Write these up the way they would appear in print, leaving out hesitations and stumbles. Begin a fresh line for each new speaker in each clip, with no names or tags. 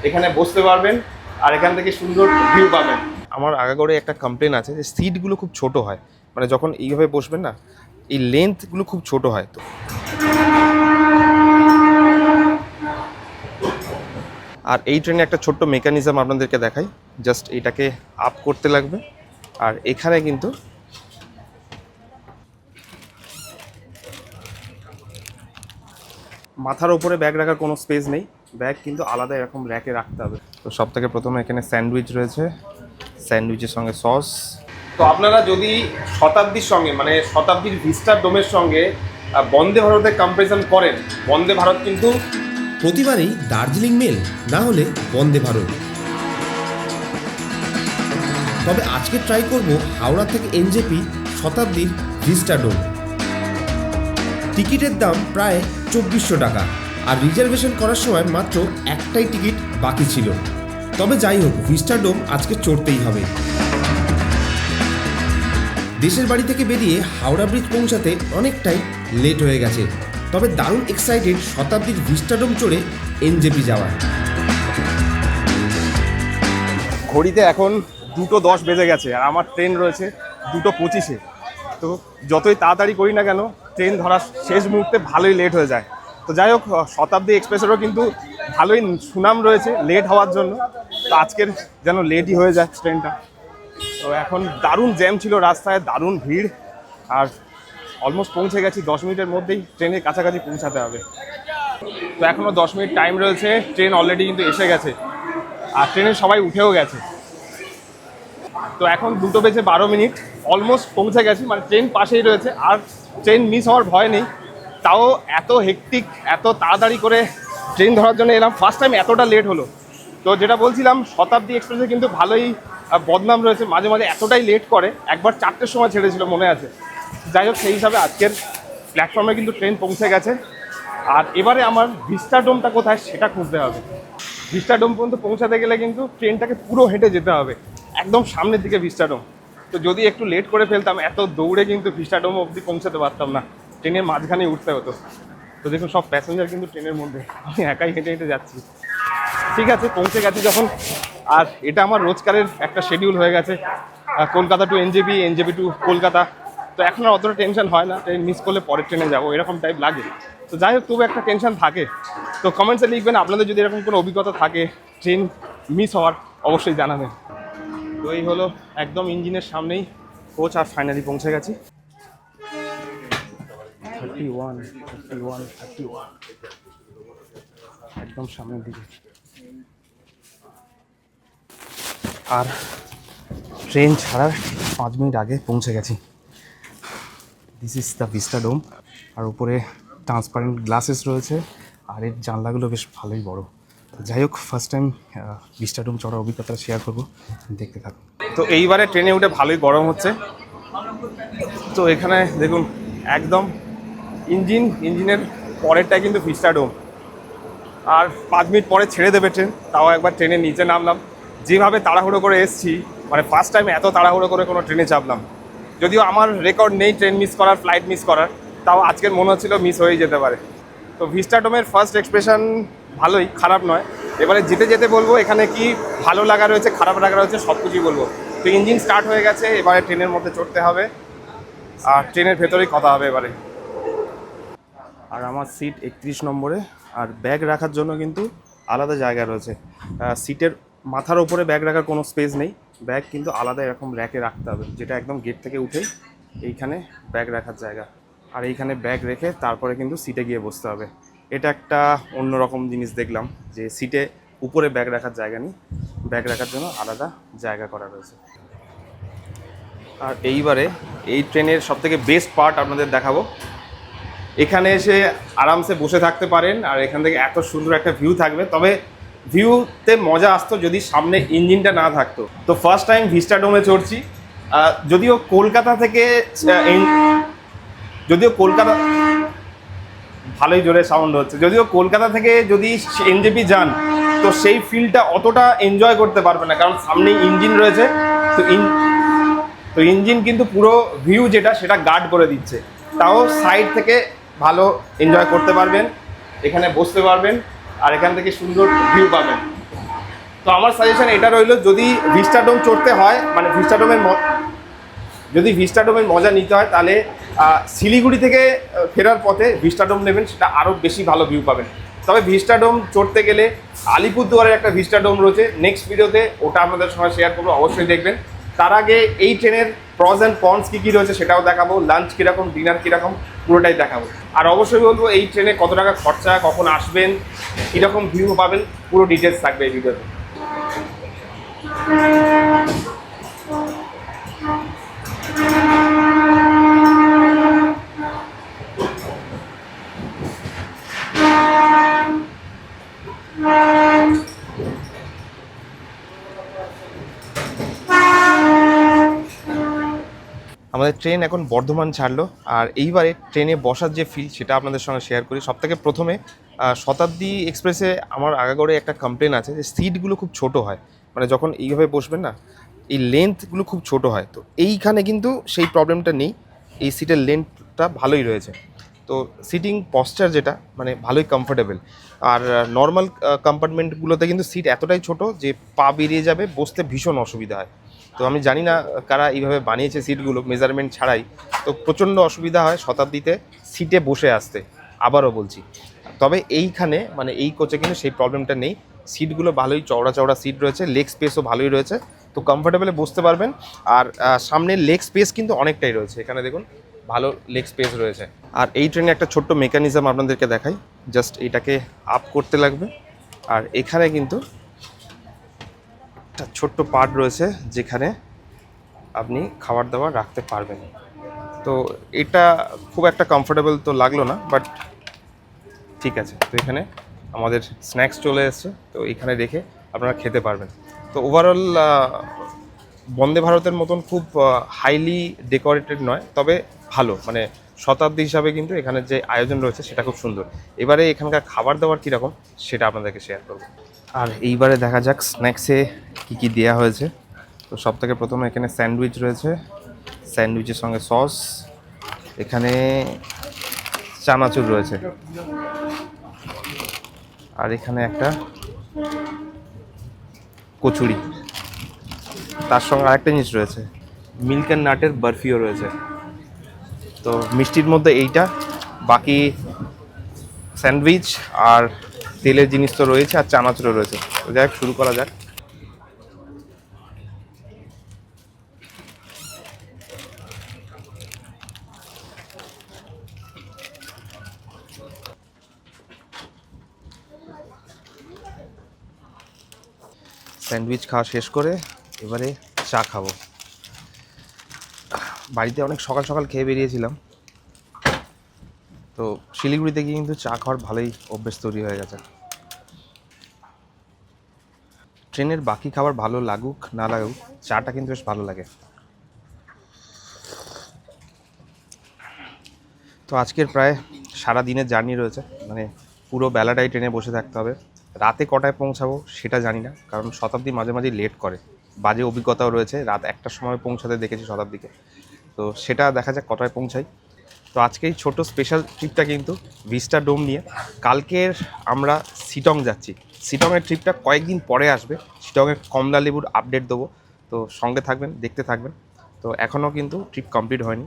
এখানে বসতে পারবেন আর এখান থেকে সুন্দর ভিউ পাবেন। আমার আগাগোড়ে একটা কমপ্লেন আছে যে সিটগুলো খুব ছোট হয়, মানে যখন এইভাবে বসবেন না এই লেন্থগুলো খুব ছোট হয়। তো আর এই ট্রেনে একটা ছোট্ট মেকানিজম আপনাদেরকে দেখাই, জাস্ট এটাকে আপ করতে লাগবে আর এখানে কিন্তু মাথার উপরে ব্যাগ রাখার কোনো স্পেস নেই, ব্যাগ কিন্তু আলাদা এরকম র্যাকে রাখতে হবে। তো সব থেকে প্রথমে এখানে স্যান্ডউইচ রয়েছে, স্যান্ডউইচের সঙ্গে সস। তো আপনারা যদি শতাব্দীর সঙ্গে মানে শতাব্দীর ভিস্টার ডোমের সঙ্গে বন্দে ভারতের কম্পারিজন করেন, বন্দে ভারত কিন্তু
প্রতিবারই দার্জিলিং মেল না হলে বন্দে ভারত। তবে আজকে ট্রাই করব হাওড়া থেকে এনজেপি শতাব্দীর ভিস্টাডোম। টিকিটের দাম প্রায় 2400 টাকা, আর রিজার্ভেশন করার সময় মাত্র একটাই টিকিট বাকি ছিল। তবে যাই হোক, ভিস্টাডোম আজকে চড়তেই হবে। দেশের বাড়ি থেকে বেরিয়ে হাওড়া ব্রিজ পৌঁছাতে অনেকটাই লেট হয়ে গেছে, তবে দারুণ এক্সাইটেড শতাব্দীর ভিস্টাডোম চড়ে এনজেপি যাওয়ার।
ঘড়িতে এখন 2:10 বেজে গেছে আর আমার ট্রেন রয়েছে 2:25-এ। তো যতই তাড়াতাড়ি করি না কেন ট্রেন ধরার শেষ মুহূর্তে ভালোই লেট হয়ে যায়। তো যাই হোক, শতাব্দী এক্সপ্রেসেরও কিন্তু ভালোই সুনাম রয়েছে লেট হওয়ার জন্য। তো আজকের যেন লেটই হয়ে যায় ট্রেনটা। তো এখন দারুণ জ্যাম ছিল রাস্তায়, দারুণ ভিড়, আর অলমোস্ট পৌঁছে গেছি। 10 মিনিটের মধ্যেই ট্রেনের কাছাকাছি পৌঁছাতে হবে। তো এখনও 10 মিনিট টাইম রয়েছে, ট্রেন অলরেডি কিন্তু এসে গেছে আর ট্রেনে সবাই উঠেও গেছে। তো এখন 2:12, অলমোস্ট পৌঁছে গেছি, মানে ট্রেন পাশেই রয়েছে আর ট্রেন মিস হওয়ার ভয় নেই। তাও এত হেক্টিক, এত তাড়াতাড়ি করে ট্রেন ধরার জন্য এলাম, ফার্স্ট টাইম এতটা লেট হলো। তো যেটা বলছিলাম, শতাব্দী এক্সপ্রেসে কিন্তু ভালোই বদনাম রয়েছে, মাঝে মাঝে এতটাই লেট করে, একবার 4টের সময় ছেড়েছিল মনে আছে। যাই হোক, সেই হিসাবে আজকের প্ল্যাটফর্মে কিন্তু ট্রেন পৌঁছে গেছে। আর এবারে আমার ভিস্টাডোমটা কোথায় সেটা খুঁজতে হবে। ভিস্টাডোম পর্যন্ত পৌঁছাতে গেলে কিন্তু ট্রেনটাকে পুরো হেঁটে যেতে হবে, একদম সামনের দিকে ভিস্টাডোম। তো যদি একটু লেট করে ফেলতাম, এত দৌড়ে কিন্তু ভিস্টাডোম অবধি পৌঁছাতে পারতাম না, ট্রেনের মাঝখানে উঠতে হতো। তো দেখুন, সব প্যাসেঞ্জার কিন্তু ট্রেনের মধ্যে, আমি একাই হেঁটে হেঁটে যাচ্ছি। ঠিক আছে, পৌঁছে গেছি যখন, আর এটা আমার রোজকারের একটা শিডিউল হয়ে গেছে, Kolkata to NJP, NJP to Kolkata. তো এখন আর অতটা টেনশন হয় না, ট্রেন মিস করলে পরের ট্রেনে যাবো এরকম টাইপ লাগে। তো যাই হোক, তবু একটা টেনশন থাকে। তো কমেন্টসে লিখবেন আপনাদের যদি এরকম কোনো অভিজ্ঞতা থাকে ট্রেন মিস হওয়ার, অবশ্যই জানাবেন। তো এই হলো একদম ইঞ্জিনের সামনেই কোচ, আর ফাইনালি পৌঁছে গেছি। 31 একদম সামনের দিকে। আর ট্রেন ছাড়ার 5 মিনিট আগে পৌঁছে গেছি। This is the Vistadome. আর উপরে ট্রান্সপারেন্ট গ্লাসেস রয়েছে আর এর জানলাগুলো বেশ ভালোই বড়। তো যাই হোক, ফার্স্ট টাইম ভিস্টাডোম চড়ার অভিজ্ঞতা শেয়ার করবো, দেখতে থাকুন। তো এইবারে ট্রেনে উঠে ভালোই গরম হচ্ছে। তো এখানে দেখুন, একদম ইঞ্জিনের পরেরটাই কিন্তু ভিস্টাডোম। আর 5 মিনিট পরে ছেড়ে দেবে ট্রেন, তাও একবার ট্রেনের নিচে নামলাম। যেভাবে তাড়াহুড়ো করে এসেছি, মানে ফার্স্ট টাইম এত তাড়াহুড়ো করে কোনো ট্রেনে চাপলাম। যদিও আমার রেকর্ড নেই ট্রেন মিস করার, ফ্লাইট মিস করার, তাও আজকের মনে হচ্ছিল মিস হয়ে যেতে পারে। তো ভিস্টাডোমের ফার্স্ট এক্সপ্রেশন ভালোই, খারাপ নয়। এবারে যেতে যেতে বলবো এখানে কি ভালো লাগা রয়েছে, খারাপ লাগা রয়েছে, সব কিছুই বলবো। তো ইঞ্জিন স্টার্ট হয়ে গেছে, এবারে ট্রেনের মধ্যে চড়তে হবে আর ট্রেনের ভেতরেই কথা হবে এবারে। আর আমার সিট 31 নম্বরে, আর ব্যাগ রাখার জন্য কিন্তু আলাদা জায়গা রয়েছে। সিটের মাথার ওপরে ব্যাগ রাখার কোনো স্পেস নেই, ব্যাগ কিন্তু আলাদা এরকম র্যাকে রাখতে হবে, যেটা একদম গেট থেকে উঠেই এইখানে ব্যাগ রাখার জায়গা। আর এইখানে ব্যাগ রেখে তারপরে কিন্তু সিটে গিয়ে বসতে হবে। এটা একটা অন্যরকম জিনিস দেখলাম, যে সিটে উপরে ব্যাগ রাখার জায়গা নেই, ব্যাগ রাখার জন্য আলাদা জায়গা করা রয়েছে। আর এইবারে এই ট্রেনের সবথেকে বেস্ট পার্ট আপনাদের দেখাবো। এখানে এসে আরামসে বসে থাকতে পারেন আর এখান থেকে এত সুন্দর একটা ভিউ থাকবে। তবে ভিউতে মজা আসতো যদি সামনে ইঞ্জিনটা না থাকতো। তো ফার্স্ট টাইম ভিস্টাডোমে চড়ছি। যদিও কলকাতা ভালোই জোরে সাউন্ড হচ্ছে, যদিও কলকাতা থেকে যদি এনজেপি যান তো সেই ফিলটা অতটা এনজয় করতে পারবে না, কারণ সামনেই ইঞ্জিন রয়েছে। তো ইঞ্জিন কিন্তু পুরো ভিউ যেটা সেটা গার্ড করে দিচ্ছে। তাও সাইড থেকে ভালো এনজয় করতে পারবেন, এখানে বসতে পারবেন আর এখান থেকে সুন্দর ভিউ পাবেন। তো আমার সাজেশন এটা রইলো, যদি ভিস্টাডোম চড়তে হয়, মানে যদি ভিস্টাডোমের মজা নিতে হয়, তাহলে শিলিগুড়ি থেকে ফেরার পথে ভিস্টাডোম নেবেন, সেটা আরও বেশি ভালো ভিউ পাবেন। তবে ভিস্টাডোম চড়তে গেলে আলিপুরদুয়ারের একটা ভিস্টাডোম রয়েছে, নেক্সট ভিডিওতে ওটা আপনাদের সঙ্গে শেয়ার করবো, অবশ্যই দেখবেন। তার আগে এই ট্রেনের প্রস অ্যান্ড কনস কী কী রয়েছে সেটাও দেখাবো, লাঞ্চ কীরকম, ডিনার কীরকম, পুরোটাই দেখাবো। আর অবশ্যই বলবো এই ট্রেনে কত টাকা খরচা, কখন আসবেন, কীরকম ভিউ পাবেন, পুরো ডিটেলস থাকবে এই ভিডিওতে। আমাদের ট্রেন এখন বর্ধমান ছাড়লো, আর এইবারে ট্রেনে বসার যে ফিল সেটা আপনাদের সঙ্গে শেয়ার করি। সবথেকে প্রথমে শতাব্দী এক্সপ্রেসে আমার আগাগোড়ে একটা কমপ্লেন আছে যে সিটগুলো খুব ছোট হয়, মানে যখন এইভাবে বসবেন না, এই লেন্থগুলো খুব ছোট হয়। তো এইখানে কিন্তু সেই প্রবলেমটা নেই, এই সিটের লেন্থটা ভালোই রয়েছে। তো সিটিং পশ্চার যেটা মানে ভালোই কমফোর্টেবল। আর নর্মাল কম্পার্টমেন্টগুলোতে কিন্তু সিট এতটাই ছোট যে পা বেরিয়ে যাবে, বসতে ভীষণ অসুবিধা হয়। তো আমি জানি না কারা এইভাবে বানিয়েছে সিটগুলো মেজারমেন্ট ছাড়াই, তো প্রচণ্ড অসুবিধা হয় শতাব্দীতে সিটে বসে আসতে, আবারও বলছি। তবে এইখানে মানে এই কোচে কিন্তু সেই প্রবলেমটা নেই, সিটগুলো ভালোই চওড়া চওড়া সিট রয়েছে, লেগ স্পেসও ভালোই রয়েছে, তো কমফোর্টেবলে বসতে পারবেন। আর সামনের লেগ স্পেস কিন্তু অনেকটাই রয়েছে, এখানে দেখুন ভালো লেগ স্পেস রয়েছে। আর এই ট্রেনে একটা ছোট্ট মেকানিজম আপনাদেরকে দেখাই, জাস্ট এটাকে আপ করতে লাগবে, আর এখানে কিন্তু একটা ছোট্ট পার্ট রয়েছে যেখানে আপনি খাবার দাবার রাখতে পারবেন। তো এটা খুব একটা কমফোর্টেবল তো লাগলো না, বাট ঠিক আছে। তো এখানে আমাদের স্ন্যাক্স চলে এসছে, তো এখানে রেখে আপনারা খেতে পারবেন। তো ওভারঅল বন্দে ভারতের মতন খুব হাইলি ডেকোরেটেড নয়, তবে ভালো, মানে শতাব্দী হিসাবে কিন্তু এখানে যে আয়োজন রয়েছে সেটা খুব সুন্দর। এবারে এখানকার খাবার দাবার কীরকম সেটা আপনাদেরকে শেয়ার করব। আর এইবারে দেখা যাক স্ন্যাক্সে কী কী দেওয়া হয়েছে। তো সব থেকে প্রথমে এখানে স্যান্ডউইচ রয়েছে, স্যান্ডউইচের সঙ্গে সস, এখানে চানাচুর রয়েছে, আর এখানে একটা কচুরি, তার সঙ্গে আরেকটা জিনিস রয়েছে মিল্ক অ্যান্ড নাটের বরফিও রয়েছে। তো মিষ্টির মধ্যে এইটা, বাকি স্যান্ডউইচ আর তেলের জিনিস তো রয়েছে, আর চানাচুরও রয়েছে। তো যাই হোক, শুরু করা যাক। স্যান্ডউইচ খাওয়া শেষ করে এবারে চা খাবো। বাড়িতে অনেক সকাল সকাল খেয়ে বেরিয়েছিলাম, তো শিলিগুড়িতে গিয়ে কিন্তু চা খাওয়ার ভালোই অভ্যেস তৈরি হয়ে গেছে। ট্রেনের বাকি খাবার ভালো লাগুক না লাগুক, চাটা কিন্তু বেশ ভালো লাগে। তো আজকের প্রায় সারা দিনের জার্নি রয়েছে, মানে পুরো বেলাটাই ট্রেনে বসে থাকতে হবে। রাতে কটায় পৌঁছাবো সেটা জানি না, কারণ শতাব্দী মাঝে মাঝে লেট করে, বাজে অভিজ্ঞতাও রয়েছে, রাত 1টার সময় পৌঁছাতে দেখেছি শতাব্দীকে। তো সেটা দেখা যাক কটায় পৌঁছাই। তো আজকে এই ছোটো স্পেশাল ট্রিপটা কিন্তু ভিস্টাডোম নিয়ে। কালকের আমরা শিটং যাচ্ছি, শিটংয়ের ট্রিপটা কয়েকদিন পরে আসবে, শিটংয়ের কমলা লেবুর আপডেট দেবো, তো সঙ্গে থাকবেন, দেখতে থাকবেন। তো এখনও কিন্তু ট্রিপ কমপ্লিট হয়নি,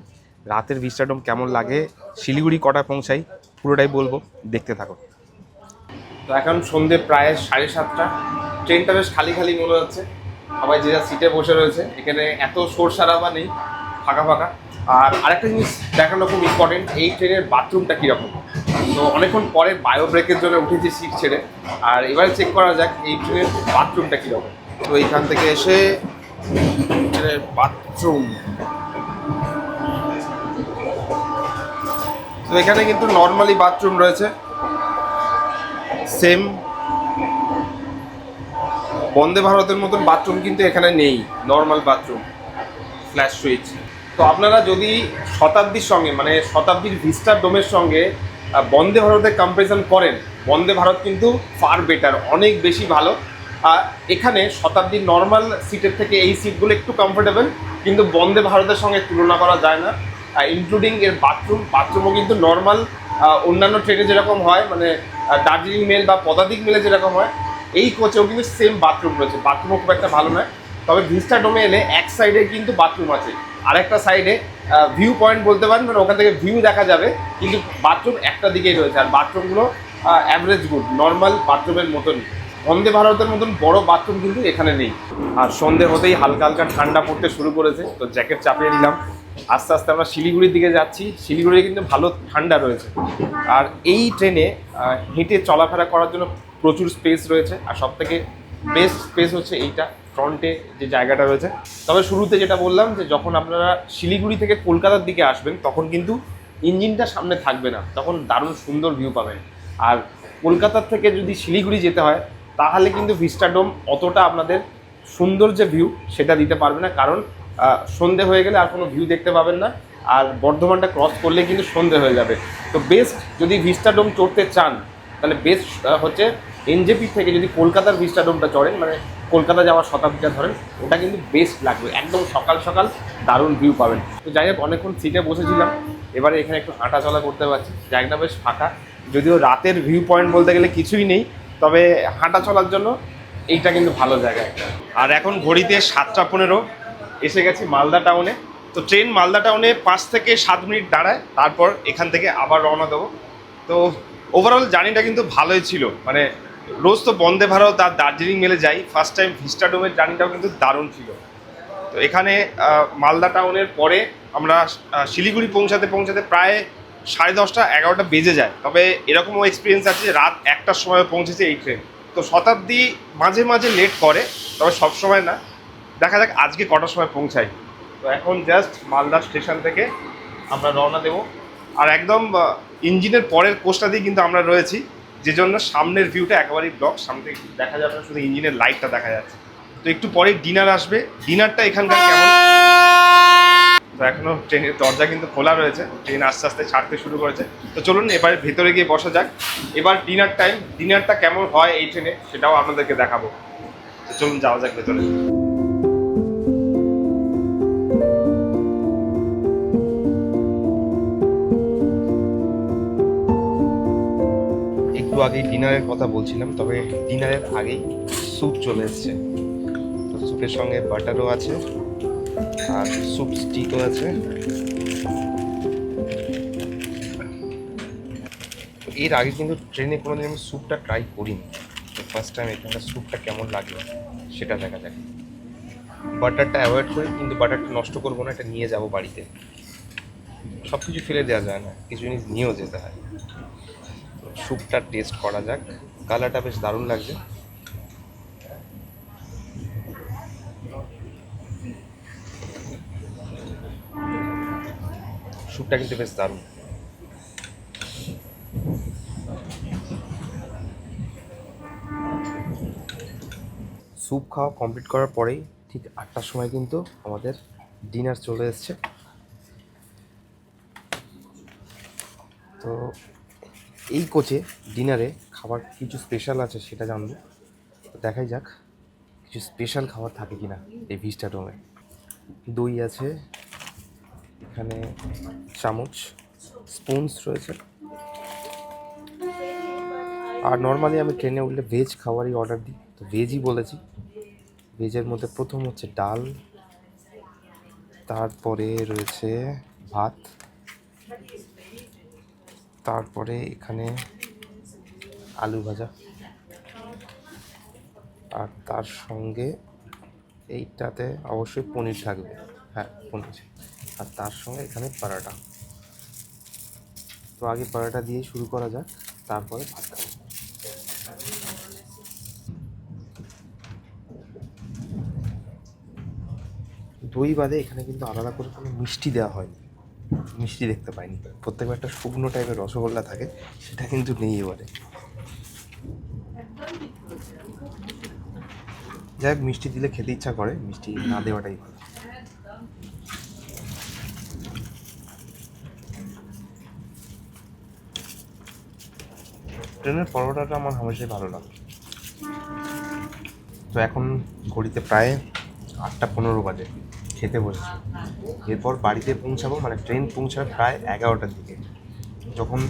রাতের ভিস্টাডোম কেমন লাগে, শিলিগুড়ি কটায় পৌঁছাই, পুরোটাই বলবো, দেখতে থাকো। তো এখন সন্ধ্যে প্রায় 7:30, ট্রেনটা বেশ খালি খালি মনে হচ্ছে, সবাই যে যা সিটে বসে রয়েছে, এখানে এত শোর সারাবা নেই, ফাঁকা ফাঁকা। আর আরেকটা জিনিস দেখানো খুব ইম্পর্টেন্ট, এই ট্রেনের বাথরুমটা কীরকম। তো অনেকক্ষণ পরে বায়ো ব্রেকের জন্য উঠেছি সিট ছেড়ে, আর এবারে চেক করা যাক এই ট্রেনের বাথরুমটা কীরকম। তো এইখান থেকে এসে ট্রেনের বাথরুম, তো এখানে কিন্তু নর্মালি বাথরুম রয়েছে, সেম বন্দে ভারতের মতন বাথরুম কিন্তু এখানে নেই, নর্মাল বাথরুম, ফ্ল্যাশ সুইচ। তো আপনারা যদি শতাব্দীর সঙ্গে মানে শতাব্দীর ভিস্টাডোমের সঙ্গে বন্দে ভারতের কম্পারিজন করেন, বন্দে ভারত কিন্তু ফার বেটার, অনেক বেশি ভালো। এখানে শতাব্দীর নর্মাল সিটের থেকে এই সিটগুলো একটু কমফোর্টেবল, কিন্তু বন্দে ভারতের সঙ্গে তুলনা করা যায় না। ইনক্লুডিং এর বাথরুমও কিন্তু নর্মাল অন্যান্য ট্রেনে যেরকম হয়, মানে দার্জিলিং মেল বা পদাতিক মেলে যেরকম হয়, এই কোচেও কিন্তু সেম বাথরুম রয়েছে, বাথরুমও খুব একটা ভালো নয়, তবে ভিস্টাডোমে এলে এক সাইডে কিন্তু বাথরুম আছে, আর একটা সাইডে ভিউ পয়েন্ট বলতে পারেন, মানে ওখান থেকে ভিউ দেখা যাবে, কিন্তু বাথরুম একটা দিকেই রয়েছে। আর বাথরুমগুলো অ্যাভারেজ গুড, নর্মাল বাথরুমের মতনই। বন্দে ভারতের মতন বড় বাথরুম কিন্তু এখানে নেই। আর সন্ধে হতেই হালকা হালকা ঠান্ডা পড়তে শুরু করেছে, তো জ্যাকেট চাপিয়ে নিলাম। আস্তে আস্তে আমরা শিলিগুড়ির দিকে যাচ্ছি। শিলিগুড়ি কিন্তু ভালো ঠান্ডা রয়েছে, আর এই ট্রেনে হেঁটে চলাফেরা করার জন্য প্রচুর স্পেস রয়েছে। আর সব থেকে বেস্ট স্পেস হচ্ছে এইটা, ফ্রন্টে যে জায়গাটা রয়েছে। তবে শুরুতে যেটা বললাম, যে যখন আপনারা শিলিগুড়ি থেকে কলকাতার দিকে আসবেন তখন কিন্তু ইঞ্জিনটা সামনে থাকবে না, তখন দারুণ সুন্দর ভিউ পাবেন। আর কলকাতার থেকে যদি শিলিগুড়ি যেতে হয় তাহলে কিন্তু ভিস্টাডোম অতটা আপনাদের সুন্দর যে ভিউ সেটা দিতে পারবে না, কারণ সন্ধে হয়ে গেলে আর কোনো ভিউ দেখতে পাবেন না, আর বর্ধমানটা ক্রস করলে কিন্তু সন্ধে হয়ে যাবে। তো বেস্ট যদি ভিস্টাডোম চড়তে চান তাহলে বেস্ট হচ্ছে এনজেপি থেকে যদি কলকাতার ভিস্টাডোমটা চড়েন, মানে কলকাতা যাওয়ার শতাব্দীটা ধরেন, ওটা কিন্তু বেস্ট লাগবে, একদম সকাল সকাল দারুণ ভিউ পাবেন। তো যাই হোক, অনেকক্ষণ সিটে বসেছিলাম, এবারে এখানে একটু হাঁটা চলা করতে পারছি, জায়গাটা বেশ ফাঁকা, যদিও রাতের ভিউ পয়েন্ট বলতে গেলে কিছুই নেই, তবে হাঁটা চলার জন্য এইটা কিন্তু ভালো জায়গা একটা। আর এখন ঘড়িতে 7:15 এসে গেছি মালদা টাউনে। তো ট্রেন মালদা টাউনে 5 থেকে 7 মিনিট দাঁড়ায়, তারপর এখান থেকে আবার রওনা দেবো। তো ওভারঅল জার্নিটা কিন্তু ভালোই ছিল, মানে রোজ তো বন্দে ভারত আর দার্জিলিং মেলে যাই, ফার্স্ট টাইম ভিস্টাডোমের জার্নিটাও কিন্তু দারুণ ছিল। তো এখানে মালদা টাউনের পরে আমরা শিলিগুড়ি পৌঁছাতে প্রায় 10:30 11টা বেজে যায়। তবে এরকমও এক্সপিরিয়েন্স আছে যে রাত 1টার সময় পৌঁছেছে এই ট্রেন। তো শতাব্দী মাঝে মাঝে লেট করে, তবে সব সময় না। দেখা যাক আজকে কটার সময় পৌঁছাই। তো এখন জাস্ট মালদা স্টেশন থেকে আমরা রওনা দেব, আর একদম ইঞ্জিনের পরের কোচটা দিয়ে কিন্তু আমরা রয়েছি, যে জন্য সামনের ভিউটা একেবারেই ব্লক, সামনে থেকে দেখা যাবে না, শুধু ইঞ্জিনের লাইটটা দেখা যাচ্ছে। তো একটু পরেই ডিনার আসবে, ডিনারটা এখানকার কেমন। তো এখনো ট্রেনের দরজা কিন্তু খোলা রয়েছে, ট্রেন আস্তে আস্তে ছাড়তে শুরু করেছে। তো চলুন এবার ভেতরে গিয়ে বসা যাক। এবার ডিনার টাইম, ডিনারটা কেমন হয় এই ট্রেনে সেটাও আপনাদেরকে দেখাবো। তো চলুন যাওয়া যাক ভেতরে। একটু আগেই ডিনারের কথা বলছিলাম, তবে ডিনারের আগেই স্যুপ চলে এসছে। তো স্যুপের সঙ্গে বাটারও আছে, আর স্যুপ স্টিকও আছে। এর আগে কিন্তু ট্রেনে কোনোদিন আমি স্যুপটা ট্রাই করিনি, তো ফার্স্ট টাইম এখানকার স্যুপটা কেমন লাগলো সেটা দেখা যাক। বাটারটা অ্যাভয়েড করি, কিন্তু বাটারটা নষ্ট করবো না, এটা নিয়ে যাব বাড়িতে। সব কিছু ফেলে দেওয়া যায় না, কিছু জিনিস নিয়েও যেতে হয়। স্যুপটা টেস্ট করা যাক, কালারটা বেশ দারুণ লাগছে। স্যুপটা কিন্তু বেশ দারুণ। স্যুপ খাওয়া কমপ্লিট করার পরেই ঠিক 8টার সময় কিন্তু আমাদের ডিনার চলে এসছে। তো এই কোচে ডিনারে খাবার কিছু স্পেশাল আছে সেটা জানবো, তো দেখাই যাক কিছু স্পেশাল খাবার থাকে কিনা এই ভিস্টাডোমে। দই আছে এখানে, চামচ, স্পুনস রয়েছে। আর নর্মালি আমি ট্রেনে উঠলে ভেজ খাবারই অর্ডার দিই, তো ভেজই বলেছি। ভেজের মধ্যে প্রথম হচ্ছে ডাল, তারপরে রয়েছে ভাত, তারপরে এখানে আলু ভাজা, আর তার সঙ্গে এইটাতে অবশ্যই পনির থাকবে, হ্যাঁ পনির, আর তার সঙ্গে এখানে পরোটা। তো আগে পরোটা দিয়ে শুরু করা যাক, তারপরে ভাত খাবো। দই বাদে এখানে কিন্তু আলাদা করে কোনো মিষ্টি দেওয়া হয়নি, মিষ্টি দেখতে পাইনি। প্রত্যেকবার একটা শুকনো টাইপের রসগোল্লা থাকে, সেটা কিন্তু নেই এবারে। যাই হোক, মিষ্টি দিলে খেতে ইচ্ছা করে, মিষ্টি না দেওয়াটাই ভালো। ট্রেনের পরোটাটা আমার হামেশাই ভালো লাগে। তো এখন ঘড়িতে প্রায় 8:15 বাজে, খেতে বসেছি। এরপর বাড়িতে পৌঁছাবো, মানে ট্রেন পৌঁছাবে প্রায় 11টার দিকে। যখন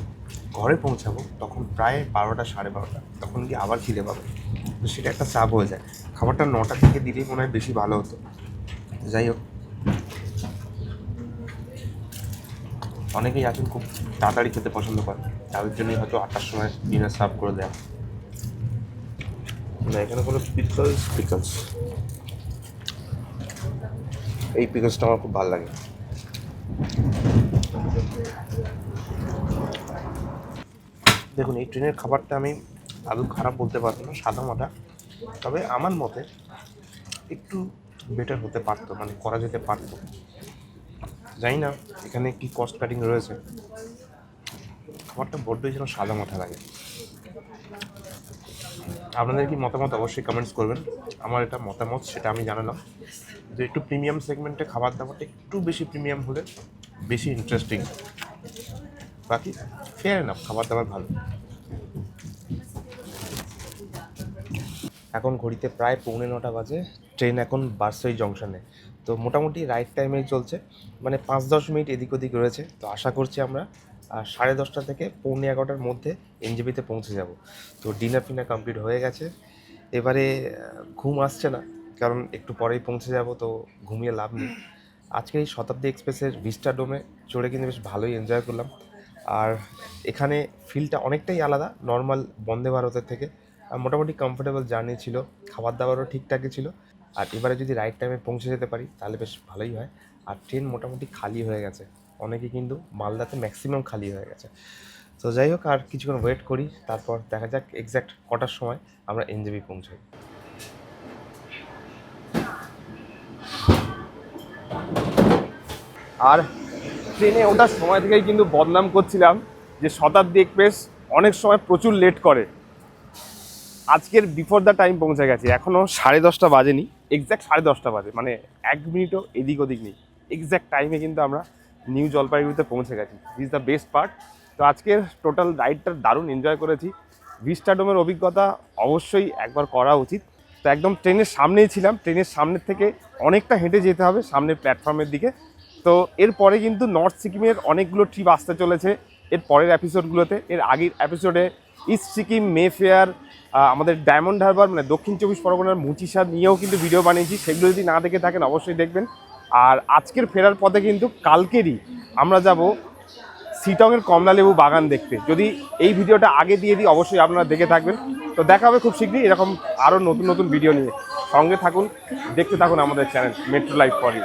ঘরে পৌঁছাবো তখন প্রায় 12টা 12:30, তখন গিয়ে আবার খিদে পাবে।
তো সেটা একটা চাপ হয়ে যায়। খাবারটা 9টার দিকে দিলেই মনে হয় বেশি ভালো হতো। যাই হোক, অনেকেই আছেন খুব তাড়াতাড়ি খেতে পছন্দ করে, তাদের জন্যই হয়তো 8টার সময় ডিনার সার্ভ করে দেওয়া। না, এখানে কোনো পিকলস, এই পিকলসটা আমার খুব ভালো লাগে। দেখুন, এই ট্রেনের খাবারটা আমি আদৌ খারাপ বলতে পারবো না, সাদা মাটা, তবে আমার মতে একটু বেটার হতে পারতো, মানে করা যেতে পারতো। জানি না এখানে কি কস্ট কাটিং রয়েছে, খাবারটা বড্ডই যেন সাদা মাথা লাগে। আপনাদের কি মতামত অবশ্যই কমেন্টস করবেন। আমার এটা মতামত, সেটা আমি জানালাম যে একটু প্রিমিয়াম সেগমেন্টে খাবার দাবারটা একটু বেশি প্রিমিয়াম হলে বেশি ইন্টারেস্টিং। বাকি ফেয়ার এনাফ, খাবার দাবার ভালো। এখন ঘড়িতে প্রায় 8:45 বাজে, ট্রেন এখন বারসই জংশনে। তো মোটামুটি রাইট টাইমেই চলছে, মানে 5-10 মিনিট এদিক ওদিক রয়েছে। তো আশা করছি আমরা 10:30 থেকে 11:45-র মধ্যে এনজেপিতে পৌঁছে যাব। তো ডিনার ফিনার কমপ্লিট হয়ে গেছে, এবারে ঘুম আসছে না, কারণ একটু পরেই পৌঁছে যাব, তো ঘুমিয়ে লাভ নেই। আজকে এই শতাব্দী এক্সপ্রেসের ভিস্টাডোমে চড়ে কিন্তু বেশ ভালোই এনজয় করলাম। আর এখানে ফিলটা অনেকটাই আলাদা নর্মাল বন্দে ভারতের থেকে। মোটামুটি কমফোর্টেবল জার্নি ছিল, খাবার দাবারও ঠিকঠাকই ছিল। আর এবারে যদি রাইট টাইমে পৌঁছে যেতে পারি তাহলে বেশ ভালোই হয়। আর ট্রেন মোটামুটি খালি হয়ে গেছে, অনেকে কিন্তু মালদাতে ম্যাক্সিমাম খালি হয়ে গেছে। তো যাই হোক, আর কিছুক্ষণ ওয়েট করি, তারপর দেখা যাক এক্স্যাক্ট কটার সময় আমরা এনজেপি পৌঁছাই।
আর ট্রেনে ওঠার সময় থেকেই কিন্তু বদনাম করছিলাম যে শতাব্দী এক্সপ্রেস অনেক সময় প্রচুর লেট করে। আজকের বিফোর দ্য টাইম পৌঁছে গেছি, এখনও 10:30 বাজেনি, এক্স্যাক্ট 10:30 বাজে, মানে 1 মিনিটও এদিক ওদিক নেই। এক্স্যাক্ট টাইমে কিন্তু আমরা নিউ জলপাইগুড়িতে পৌঁছে গেছি। This the best part. তো আজকের টোটাল রাইডটা দারুণ এনজয় করেছি। ভিস্টাডোমের অভিজ্ঞতা অবশ্যই একবার করা উচিত। তো একদম ট্রেনের সামনেই ছিলাম, ট্রেনের সামনের থেকে অনেকটা হেঁটে যেতে হবে সামনের প্ল্যাটফর্মের দিকে। তো এরপরে কিন্তু নর্থ সিকিমের অনেকগুলো ট্রিপ আসতে চলেছে এর পরের এপিসোডগুলোতে। এর আগের এপিসোডে ইস্ট সিকিম, মে ফেয়ার, আমাদের ডায়মন্ড হারবার মানে দক্ষিণ 24 পরগনার মুচিসা নিয়েও কিন্তু ভিডিও বানিয়েছি, সেগুলো যদি না দেখে থাকেন অবশ্যই দেখবেন। আর আজকের ফেরার পথে কিন্তু কালকেরই আমরা যাব সিটংয়ের কমলালেবু বাগান দেখতে। যদি এই ভিডিওটা আগে দিয়ে দিই অবশ্যই আপনারা দেখে থাকবেন। তো দেখা হবে খুব শীঘ্রই এরকম আরও নতুন নতুন ভিডিও নিয়ে। সঙ্গে থাকুন, দেখতে থাকুন আমাদের channel metro life for you.